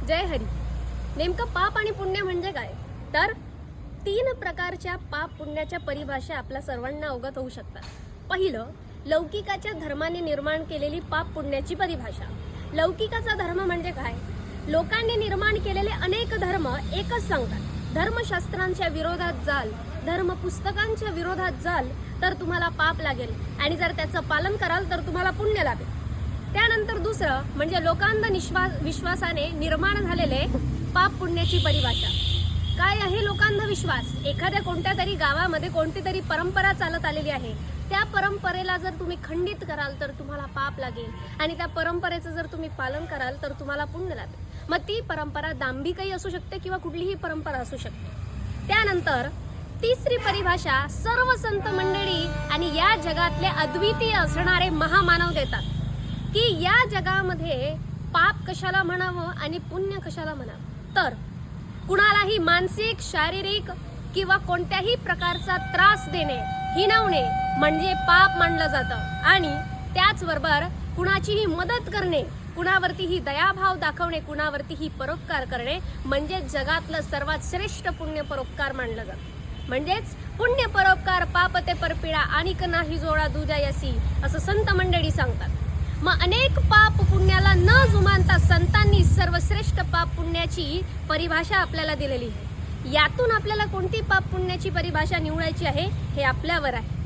जय हरी. नेमकं पाप आणि पुण्य म्हणजे काय? तर 3 प्रकारच्या पाप पुण्याच्या परिभाषा आपल्या सर्वांना अवगत होऊ शकतात. पहिलं, लौकिकाच्या धर्माने निर्माण केलेली पाप पुण्याची परिभाषा. लौकिकाचा धर्म म्हणजे काय? लोकांनी निर्माण केलेले अनेक धर्म एकच सांगतात, धर्मशास्त्रांच्या विरोधात जाल, धर्म पुस्तकांच्या विरोधात जाल तर तुम्हाला पाप लागेल आणि जर त्याचं पालन कराल तर तुम्हाला पुण्य लाभेल. त्यानंतर दुसरं म्हणजे लोकांध विश्वासाने निर्माण झालेले पाप पुण्याची परिभाषा. काय आहे लोकांध विश्वास? एखाद्या कोणत्या तरी गावामध्ये कोणती तरी परंपरा चालत आलेली आहे, त्या परंपरेला जर तुम्ही खंडित कराल तर तुम्हाला पाप लागेल आणि त्या परंपरेचं जर तुम्ही पालन कराल तर तुम्हाला पुण्य लाभेल. मग ती परंपरा दांभिकही असू शकते किंवा कुठलीही परंपरा असू शकते. त्यानंतर तिसरी परिभाषा सर्व संत मंडळी आणि या जगातले अद्वितीय असणारे महामानव देतात की या जगामध्ये पाप कशाला म्हणावं आणि पुण्य कशाला म्हणावं. तर कुणालाही मानसिक, शारीरिक किंवा कोणत्याही प्रकारचा त्रास देणे, हिणवणे म्हणजे पाप मानलं जातं आणि त्याचबरोबर कुणाचीही मदत करणे, कुणावरतीही दयाभाव दाखवणे, कुणावरतीही परोपकार करणे म्हणजे जगातलं सर्वात श्रेष्ठ पुण्य परोपकार मानलं जातं. म्हणजेच पुण्य परोपकार पाप ते परपिळा आणिक नाही जोडा दुजायसी असं संत मंडळी सांगतात. मग अनेक पाप पुण्याला न जुमानता संतांनी सर्वश्रेष्ठ पाप पुण्याची परिभाषा आपल्याला दिलेली आहे. यातून आपल्याला कोणती पाप पुण्याची परिभाषा निवडायची आहे हे आपल्यावर आहे.